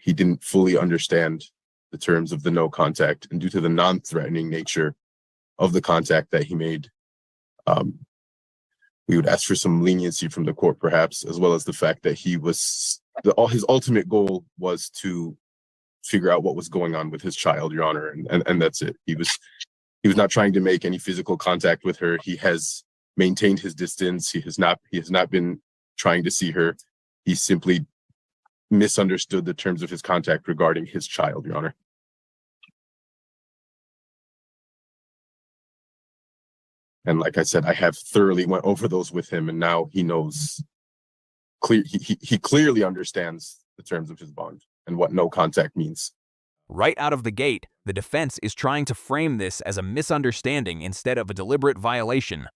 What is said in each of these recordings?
he didn't fully understand the terms of the no contact, and due to the non-threatening nature of the contact that he made, we would ask for some leniency from the court, perhaps, as well as the fact that his ultimate goal was to figure out what was going on with his child, Your Honor, and that's it. He was not trying to make any physical contact with her. He has maintained his distance. He has not been trying to see her. He simply misunderstood the terms of his contact regarding his child, Your Honor. And like I said, I have thoroughly went over those with him, and now he knows. He clearly understands the terms of his bond and what no contact means. Right out of the gate, the defense is trying to frame this as a misunderstanding instead of a deliberate violation.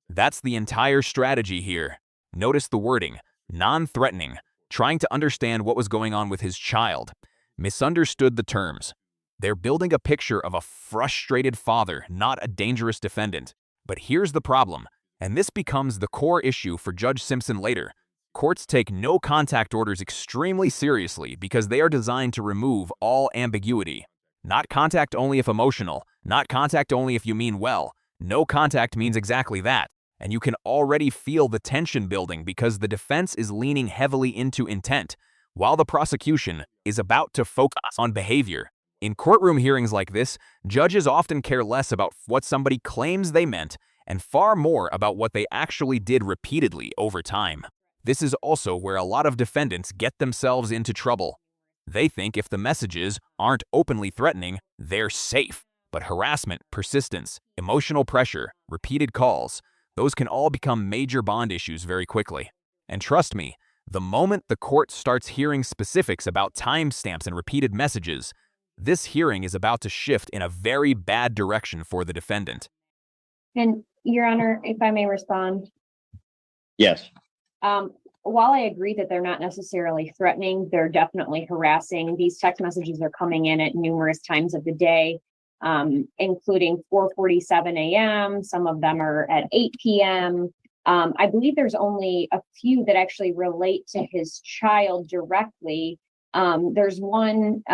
That's the entire strategy here. Notice the wording: non-threatening, trying to understand what was going on with his child, misunderstood the terms. They're building a picture of a frustrated father, not a dangerous defendant. But here's the problem, and this becomes the core issue for Judge Simpson later. Courts take no contact orders extremely seriously because they are designed to remove all ambiguity. Not contact only if emotional, not contact only if you mean well. No contact means exactly that. And you can already feel the tension building because the defense is leaning heavily into intent, while the prosecution is about to focus on behavior. In courtroom hearings like this, judges often care less about what somebody claims they meant and far more about what they actually did repeatedly over time. This is also where a lot of defendants get themselves into trouble. They think if the messages aren't openly threatening, they're safe. But harassment, persistence, emotional pressure, repeated calls, those can all become major bond issues very quickly. And trust me, the moment the court starts hearing specifics about timestamps and repeated messages, this hearing is about to shift in a very bad direction for the defendant. And Your Honor, if I may respond. Yes. While I agree that they're not necessarily threatening, they're definitely harassing. These text messages are coming in at numerous times of the day, including 4:47 a.m. Some of them are at 8 p.m. I believe there's only a few that actually relate to his child directly. There's one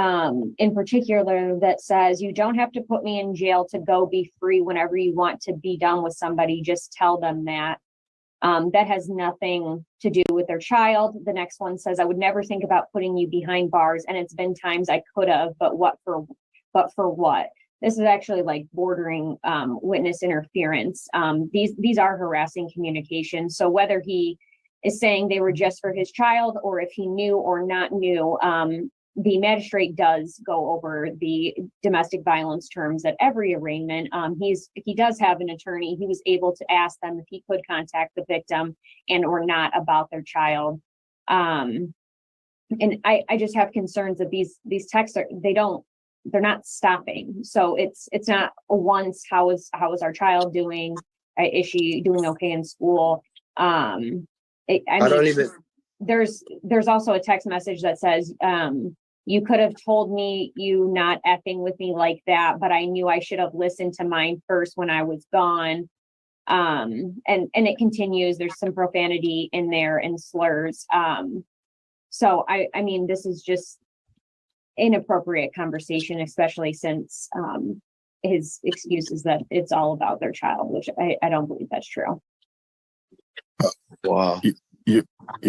in particular that says, "You don't have to put me in jail to go be free whenever you want to be done with somebody. Just tell them that." That has nothing to do with their child. The next one says, "I would never think about putting you behind bars, and it's been times I could have, but for what?" This is actually like bordering witness interference. These are harassing communications. So whether he is saying they were just for his child or if he knew or not knew, the magistrate does go over the domestic violence terms at every arraignment. He does have an attorney. He was able to ask them if he could contact the victim and or not about their child. And I just have concerns that these texts they're not stopping. So it's not a once, how is our child doing? Is she doing okay in school? There's also a text message that says, "You could have told me you not effing with me like that, but I knew I should have listened to mine first when I was gone." And it continues. There's some profanity in there and slurs. So I mean, this is just inappropriate conversation, especially since his excuse is that it's all about their child, which I don't believe that's true. Wow. Your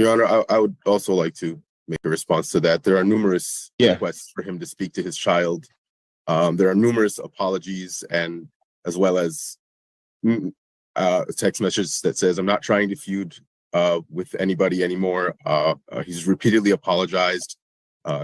Honor, I would also like to make a response to that. There are numerous requests for him to speak to his child. There are numerous apologies, and as well as a text message that says, "I'm not trying to feud with anybody anymore." He's repeatedly apologized.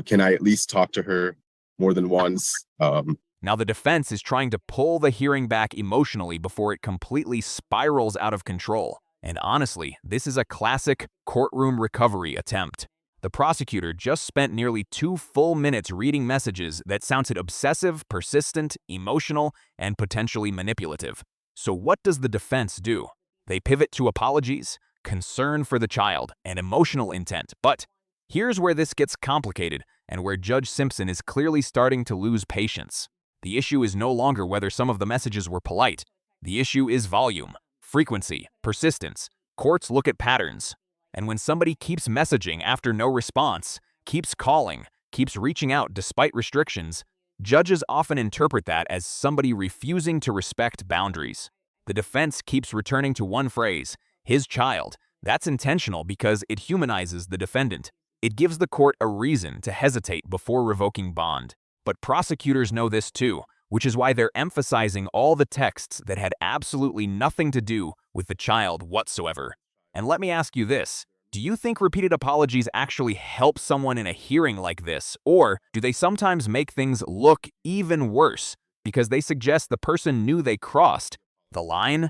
Can I at least talk to her more than once? Now the defense is trying to pull the hearing back emotionally before it completely spirals out of control. And honestly, this is a classic courtroom recovery attempt. The prosecutor just spent nearly 2 full minutes reading messages that sounded obsessive, persistent, emotional, and potentially manipulative. So what does the defense do? They pivot to apologies, concern for the child, and emotional intent. But here's where this gets complicated and where Judge Simpson is clearly starting to lose patience. The issue is no longer whether some of the messages were polite. The issue is volume, frequency, persistence. Courts look at patterns. And when somebody keeps messaging after no response, keeps calling, keeps reaching out despite restrictions, judges often interpret that as somebody refusing to respect boundaries. The defense keeps returning to one phrase, his child. That's intentional because it humanizes the defendant. It gives the court a reason to hesitate before revoking bond. But prosecutors know this too, which is why they're emphasizing all the texts that had absolutely nothing to do with the child whatsoever. And let me ask you this. Do you think repeated apologies actually help someone in a hearing like this, or do they sometimes make things look even worse because they suggest the person knew they crossed the line?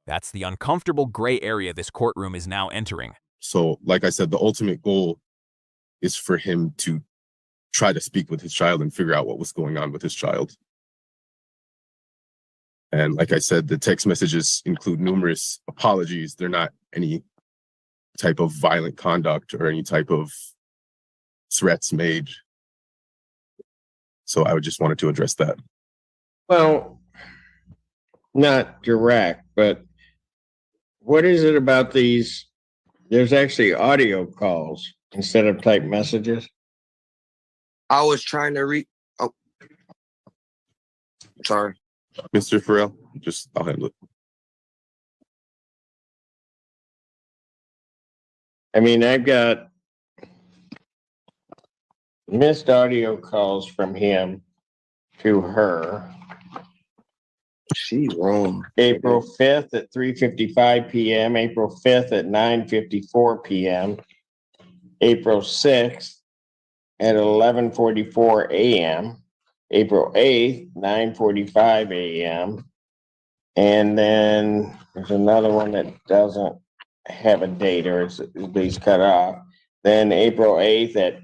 That's the uncomfortable gray area this courtroom is now entering. So, like I said, the ultimate goal is for him to try to speak with his child and figure out what was going on with his child. And like I said, the text messages include numerous apologies. They're not any type of violent conduct or any type of threats made. So I just wanted to address that. Well, not direct, but what is it about these? There's actually audio calls instead of type messages. I was trying to read. Oh, sorry. Mr. Farrell, I'll handle it. I mean, I've got missed audio calls from him to her. She's wrong. April 5th at 3:55 p.m., April 5th at 9:54 p.m., April 6th at 11:44 a.m., April 8th, 9:45 a.m., and then there's another one that doesn't have a date or it's at least cut off. Then April 8th at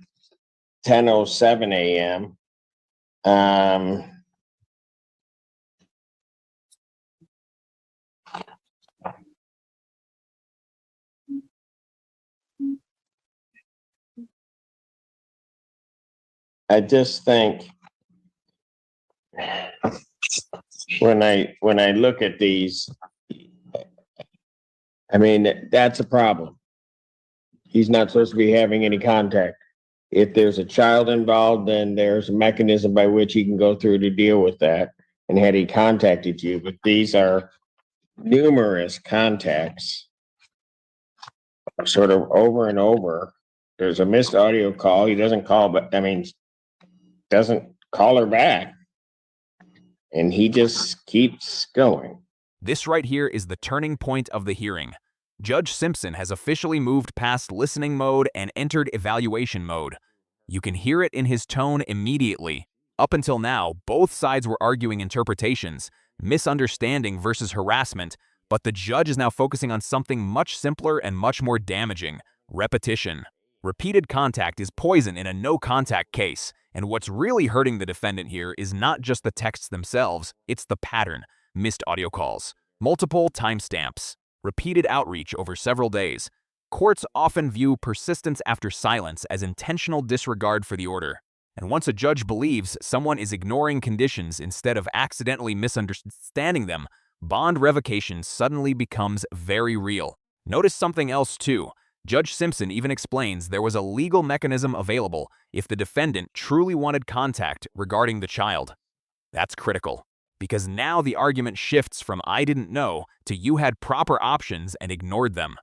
10:07 a.m. I just think when I look at these, I mean, that's a problem. He's not supposed to be having any contact. If there's a child involved, then there's a mechanism by which he can go through to deal with that. And had he contacted you, but these are numerous contacts, sort of over and over. There's a missed audio call. He doesn't call, but I mean, doesn't call her back. And he just keeps going. This right here is the turning point of the hearing. Judge Simpson has officially moved past listening mode and entered evaluation mode. You can hear it in his tone immediately. Up until now, both sides were arguing interpretations, misunderstanding versus harassment, but the judge is now focusing on something much simpler and much more damaging: repetition. Repeated contact is poison in a no-contact case, and what's really hurting the defendant here is not just the texts themselves, it's the pattern: missed audio calls, multiple timestamps, repeated outreach over several days. Courts often view persistence after silence as intentional disregard for the order. And once a judge believes someone is ignoring conditions instead of accidentally misunderstanding them, bond revocation suddenly becomes very real. Notice something else too. Judge Simpson even explains there was a legal mechanism available if the defendant truly wanted contact regarding the child. That's critical, because now the argument shifts from "I didn't know" to "you had proper options and ignored them."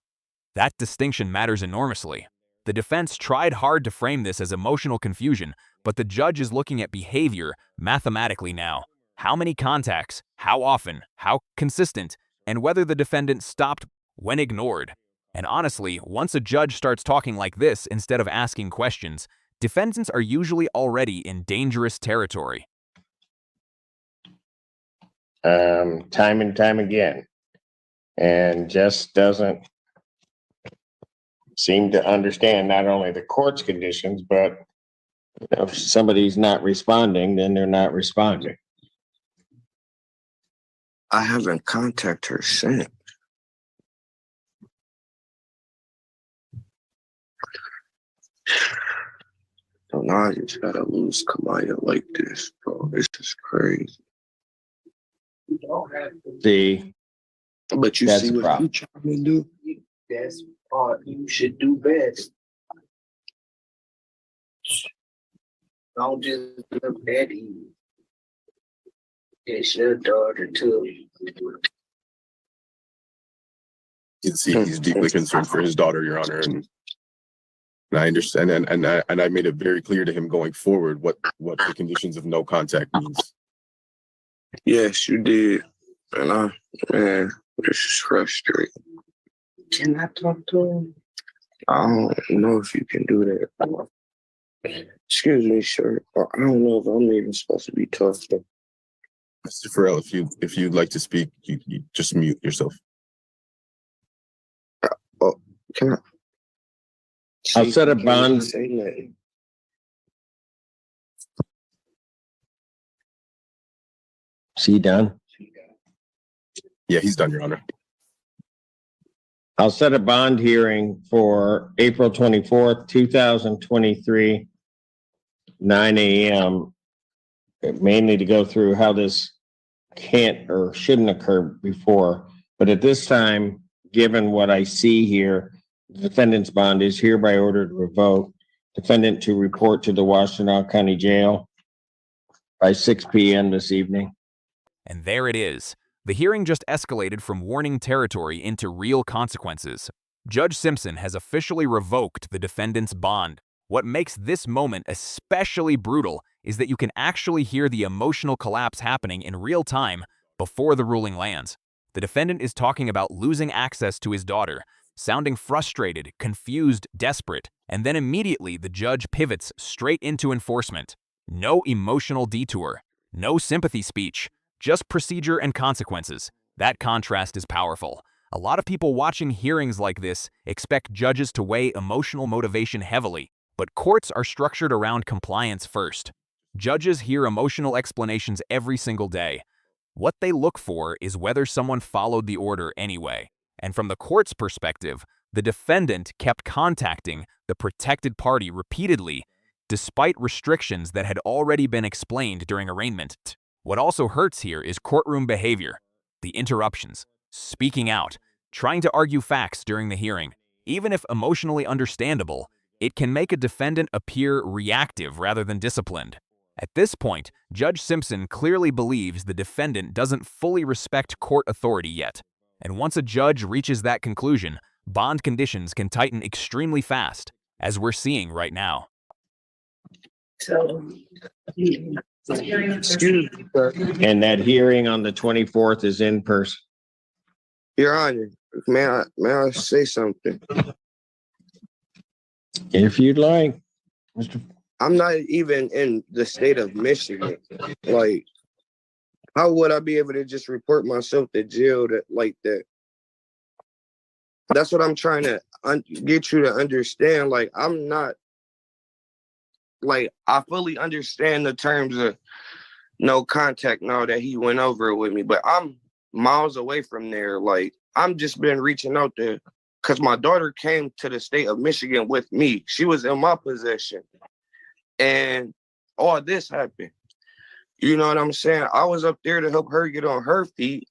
That distinction matters enormously. The defense tried hard to frame this as emotional confusion, but the judge is looking at behavior mathematically now. How many contacts, how often, how consistent, and whether the defendant stopped when ignored. And honestly, once a judge starts talking like this instead of asking questions, defendants are usually already in dangerous territory. Time and time again, and just doesn't seem to understand not only the court's conditions, but if somebody's not responding, then they're not responding. I haven't contacted her since. So now I just gotta lose Kamaya like this, bro. This is crazy. See, But you That's see a what problem. you trying to do? That's what you should do best. Don't just look at you. It's your daughter too. You can see he's deeply concerned for his daughter, Your Honor, and I understand, and I made it very clear to him going forward what the conditions of no contact means. Yes, you did. And man, this is frustrating. Can I talk to him? I don't know if you can do that. Excuse me, sir. I don't know if I'm even supposed to be talking. Mr. Farrell, if you'd like to speak, you just mute yourself. Oh, can I? I'll set a bond. Say nothing. Is he done? Yeah, he's done, Your Honor. I'll set a bond hearing for April 24th, 2023, 9 a.m. Mainly to go through how this can't or shouldn't occur before. But at this time, given what I see here, the defendant's bond is hereby ordered revoked. Defendant to report to the Washtenaw County Jail by 6 p.m. this evening. And there it is. The hearing just escalated from warning territory into real consequences. Judge Simpson has officially revoked the defendant's bond. What makes this moment especially brutal is that you can actually hear the emotional collapse happening in real time before the ruling lands. The defendant is talking about losing access to his daughter, sounding frustrated, confused, desperate, and then immediately the judge pivots straight into enforcement. No emotional detour, no sympathy speech, just procedure and consequences. That contrast is powerful. A lot of people watching hearings like this expect judges to weigh emotional motivation heavily, but courts are structured around compliance first. Judges hear emotional explanations every single day. What they look for is whether someone followed the order anyway. And from the court's perspective, the defendant kept contacting the protected party repeatedly, despite restrictions that had already been explained during arraignment. What also hurts here is courtroom behavior, the interruptions, speaking out, trying to argue facts during the hearing. Even if emotionally understandable, it can make a defendant appear reactive rather than disciplined. At this point, Judge Simpson clearly believes the defendant doesn't fully respect court authority yet. And once a judge reaches that conclusion, bond conditions can tighten extremely fast, as we're seeing right now. So, excuse me, sir. And that hearing on the 24th is in person. Your Honor, may I say something? If you'd like, Mr. I'm not even in the state of Michigan. Like, how would I be able to just report myself to jail like that? That's what I'm trying to get you to understand. Like, I'm not, like, I fully understand the terms of no contact now that he went over it with me, but I'm miles away from there. Like, I'm just been reaching out there because my daughter came to the state of Michigan with me. She was in my possession. And all this happened. You know what I'm saying? I was up there to help her get on her feet.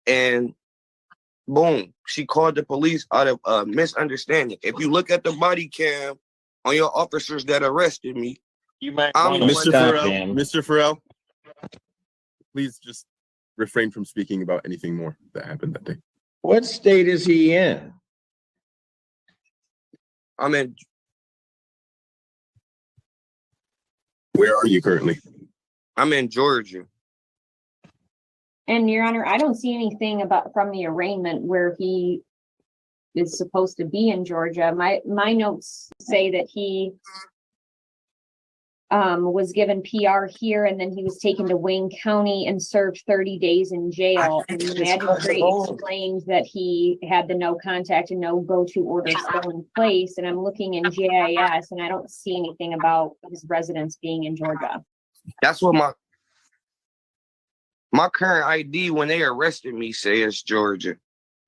And boom, she called the police out of a misunderstanding. If you look at the body cam on your officers that arrested me, You might I'm want to Mr. stop Farrell, him. Mr. Farrell, please just refrain from speaking about anything more that happened that day. What state is he in? I'm in. Where are you currently? I'm in Georgia. And Your Honor, I don't see anything about from the arraignment where he is supposed to be in Georgia. My notes say that he was given PR here, and then he was taken to Wayne County and served 30 days in jail. And the magistrate explained that he had the no contact and no go-to order still in place. And I'm looking in GIS, and I don't see anything about his residence being in Georgia. That's what my current ID when they arrested me says Georgia.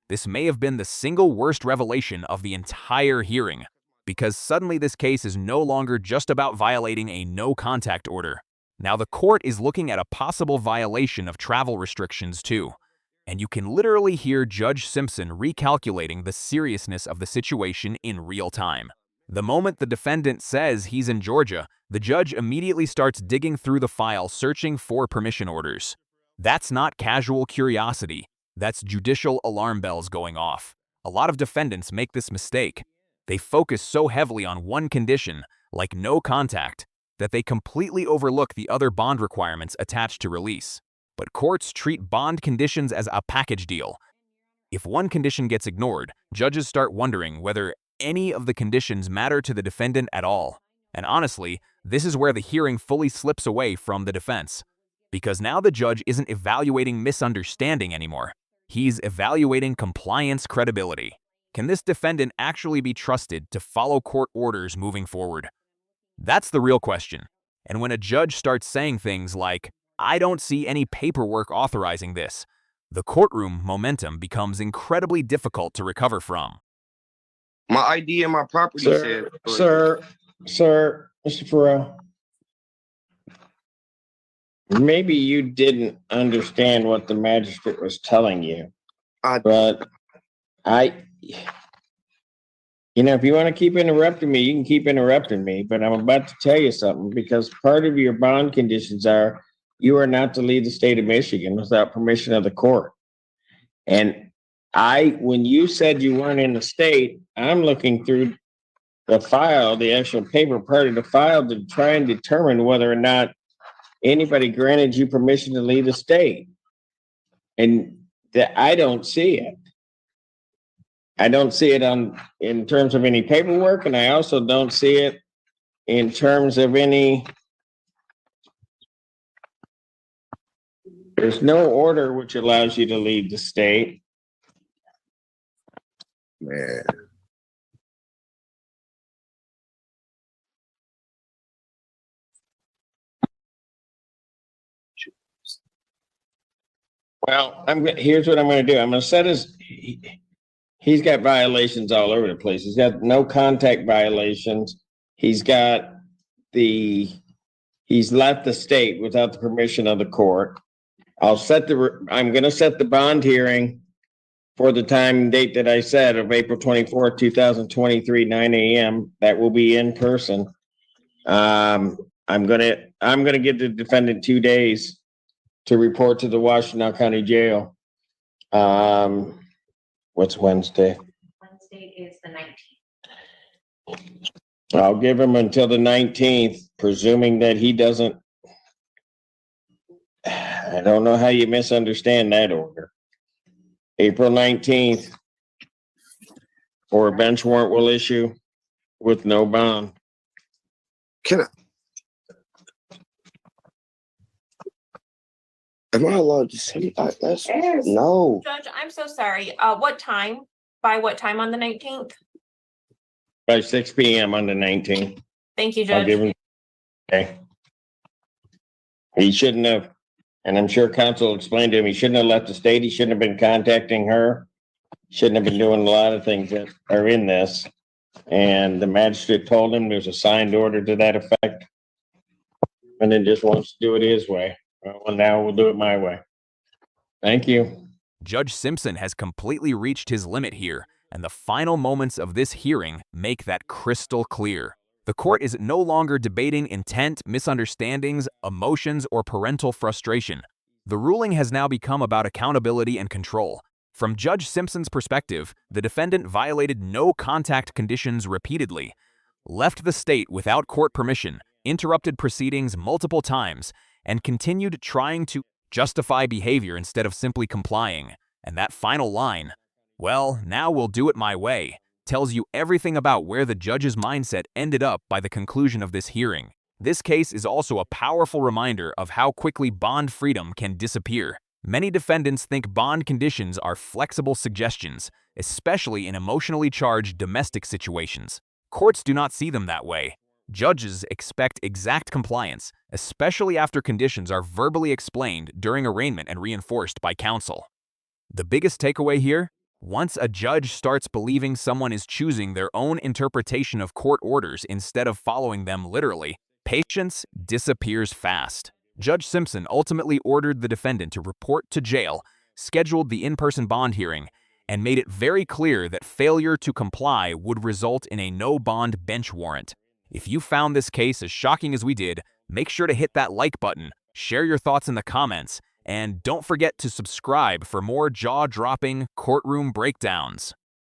This may have been the single worst revelation of the entire hearing, because suddenly this case is no longer just about violating a no-contact order. Now the court is looking at a possible violation of travel restrictions too. And you can literally hear Judge Simpson recalculating the seriousness of the situation in real time. The moment the defendant says he's in Georgia, the judge immediately starts digging through the file searching for permission orders. That's not casual curiosity. That's judicial alarm bells going off. A lot of defendants make this mistake. They focus so heavily on one condition, like no contact, that they completely overlook the other bond requirements attached to release. But courts treat bond conditions as a package deal. If one condition gets ignored, judges start wondering whether any of the conditions matter to the defendant at all. And honestly, this is where the hearing fully slips away from the defense. Because now the judge isn't evaluating misunderstanding anymore. He's evaluating compliance credibility. Can this defendant actually be trusted to follow court orders moving forward? That's the real question. And when a judge starts saying things like, "I don't see any paperwork authorizing this," the courtroom momentum becomes incredibly difficult to recover from. My ID and my property said. Sir, Mr. Farrell, maybe you didn't understand what the magistrate was telling you, but if you want to keep interrupting me, you can keep interrupting me, but I'm about to tell you something, because part of your bond conditions are you are not to leave the state of Michigan without permission of the court. And when you said you weren't in the state, I'm looking through the file, the actual paper part of the file, to try and determine whether or not anybody granted you permission to leave the state. And I don't see it. I don't see it in terms of any paperwork, and I also don't see it in terms of any. There's no order which allows you to leave the state. Man. Well, here's what I'm going to do. I'm going to set he's got violations all over the place. He's got no contact violations. He's left the state without the permission of the court. I'm going to set the bond hearing for the time and date that I said of April 24th, 2023, 9 a.m. That will be in person. I'm going to give the defendant 2 days to report to the Washington County Jail. What's Wednesday? Wednesday is the 19th. I'll give him until the 19th, presuming that he doesn't. I don't know how you misunderstand that order. April 19th, or a bench warrant will issue with no bond. Am I allowed to say that? Yes. No. Judge, I'm so sorry. What time? By what time on the 19th? By 6 p.m. on the 19th. Thank you, I'll Judge. give him. Okay. He shouldn't have, and I'm sure counsel explained to him, he shouldn't have left the state. He shouldn't have been contacting her. Shouldn't have been doing a lot of things that are in this. And the magistrate told him there's a signed order to that effect. And then just wants to do it his way. Well, now we'll do it my way. Thank you. Judge Simpson has completely reached his limit here, and the final moments of this hearing make that crystal clear. The court is no longer debating intent, misunderstandings, emotions, or parental frustration. The ruling has now become about accountability and control. From Judge Simpson's perspective, the defendant violated no contact conditions repeatedly, left the state without court permission, interrupted proceedings multiple times, and continued trying to justify behavior instead of simply complying. And that final line, "Well, now we'll do it my way," tells you everything about where the judge's mindset ended up by the conclusion of this hearing. This case is also a powerful reminder of how quickly bond freedom can disappear. Many defendants think bond conditions are flexible suggestions, especially in emotionally charged domestic situations. Courts do not see them that way. Judges expect exact compliance, especially after conditions are verbally explained during arraignment and reinforced by counsel. The biggest takeaway here? Once a judge starts believing someone is choosing their own interpretation of court orders instead of following them literally, patience disappears fast. Judge Simpson ultimately ordered the defendant to report to jail, scheduled the in-person bond hearing, and made it very clear that failure to comply would result in a no-bond bench warrant. If you found this case as shocking as we did, make sure to hit that like button, share your thoughts in the comments, and don't forget to subscribe for more jaw-dropping courtroom breakdowns.